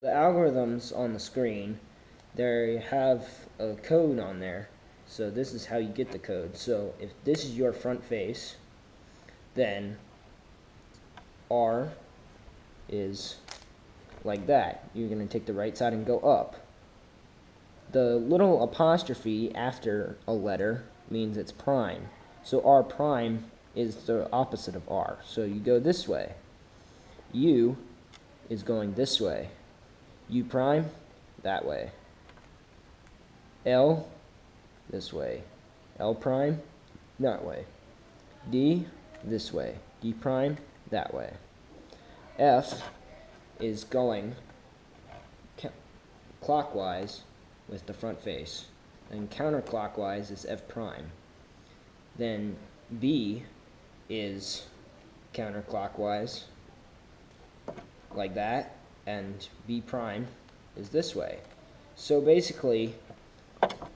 The algorithms on the screen, they have a code on there. So this is how you get the code. So if this is your front face, then R is like that. You're going to take the right side and go up. The little apostrophe after a letter means it's prime. So R prime is the opposite of R. So you go this way. U is going this way. U prime, that way. L, this way. L prime, that way. D, this way. D prime, that way. F is going clockwise with the front face. And counterclockwise is F prime. Then B is counterclockwise, like that, and B prime is this way. So basically,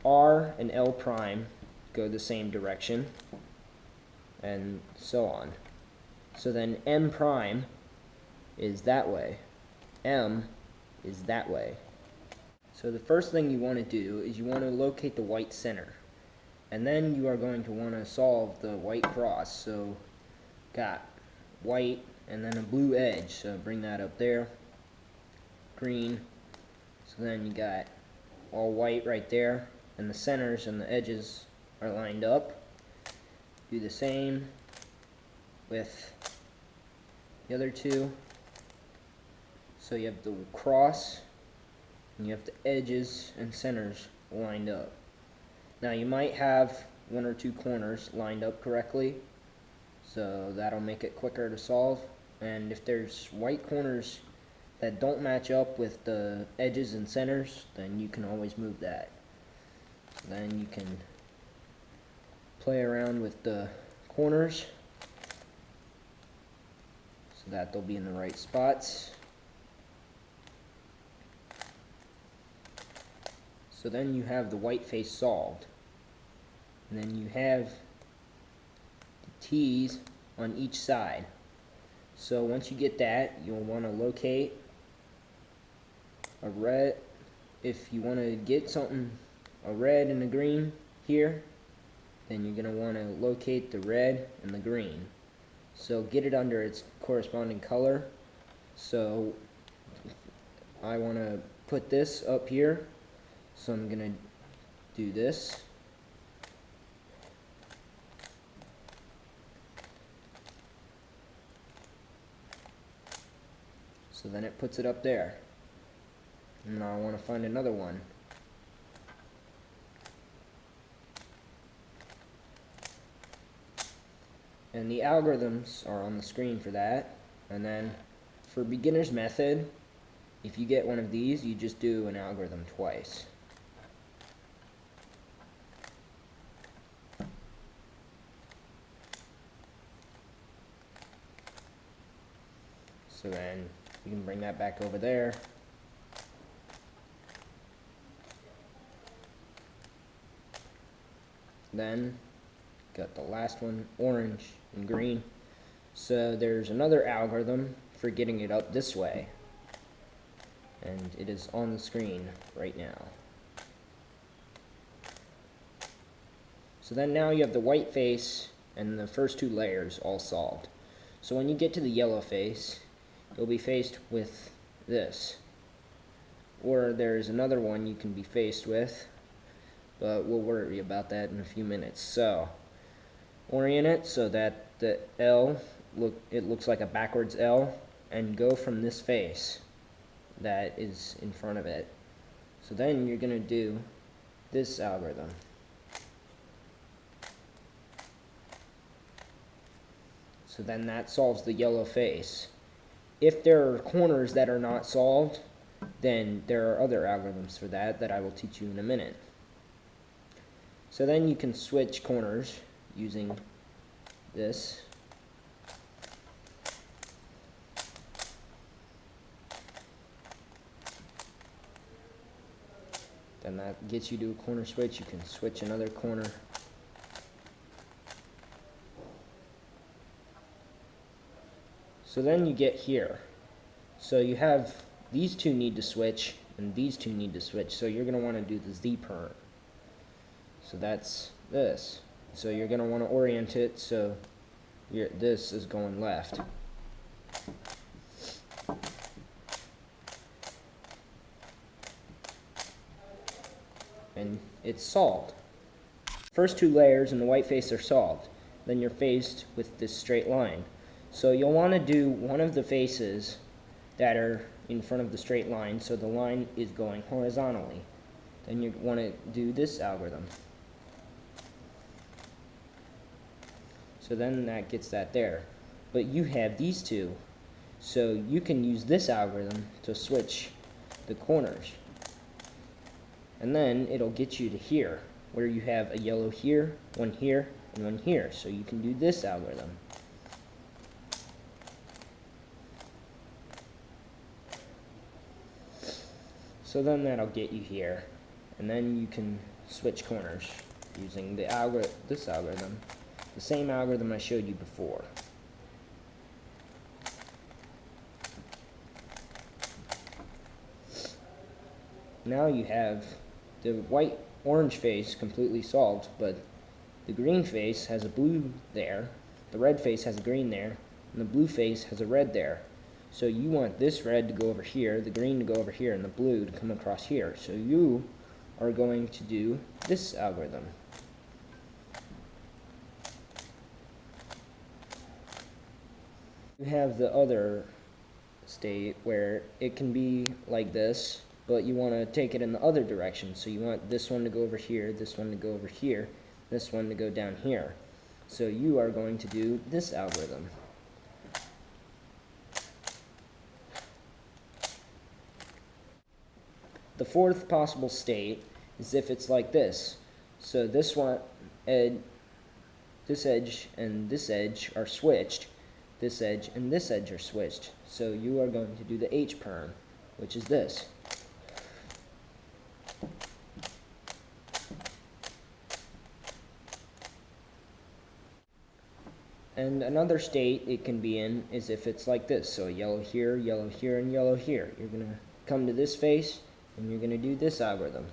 R and L prime go the same direction, and so on. So then M prime is that way. M is that way. So the first thing you want to do is you want to locate the white center. And then you are going to want to solve the white cross. So got white and then a blue edge. So bring that up there. Green. So then you got all white right there. And the centers and the edges are lined up. Do the same with the other two. So you have the cross and you have the edges and centers lined up. Now you might have one or two corners lined up correctly, so that'll make it quicker to solve. And if there's white corners that don't match up with the edges and centers, then you can always move that. Then you can play around with the corners so that they'll be in the right spots. So then you have the white face solved. And then you have the T's on each side. So once you get that, you'll want to locate a red. If you want to get something, a red and a green here, then you're going to want to locate the red and the green. So get it under its corresponding color. So I want to put this up here. So I'm going to do this. So then it puts it up there. And now I want to find another one. And the algorithms are on the screen for that. And then for beginner's method, if you get one of these, you just do an algorithm twice. So then you can bring that back over there. Then got the last one, orange and green. So there's another algorithm for getting it up this way. And it is on the screen right now. So then now you have the white face and the first two layers all solved. So when you get to the yellow face, you'll be faced with this. Or there's another one you can be faced with, but we'll worry about that in a few minutes. So orient it so that the L, it looks like a backwards L, and go from this face that is in front of it. So then you're going to do this algorithm. So then that solves the yellow face. If there are corners that are not solved, then there are other algorithms for that I will teach you in a minute. So then you can switch corners using this. Then that gets you to a corner switch. You can switch another corner. So then you get here. So you have these two need to switch, and these two need to switch. So you're going to want to do the Z perm. So that's this. So you're going to want to orient it so this is going left. And it's solved. First two layers in the white face are solved. Then you're faced with this straight line. So you'll want to do one of the faces that are in front of the straight line, so the line is going horizontally. Then you want to do this algorithm. So then that gets that there. But you have these two, so you can use this algorithm to switch the corners. And then it'll get you to here, where you have a yellow here, and one here. So you can do this algorithm. So then that'll get you here, and then you can switch corners using this algorithm, the same algorithm I showed you before. Now you have the white-orange face completely solved, but the green face has a blue there, the red face has a green there, and the blue face has a red there. So you want this red to go over here, the green to go over here, and the blue to come across here. So you are going to do this algorithm. You have the other state where it can be like this, but you want to take it in the other direction. So you want this one to go over here, this one to go over here, this one to go down here. So you are going to do this algorithm. The fourth possible state is if it's like this. So this one, this edge and this edge are switched. This edge and this edge are switched. So you are going to do the H perm, which is this. And another state it can be in is if it's like this. So yellow here, and yellow here. You're going to come to this face, and you're going to do this algorithm.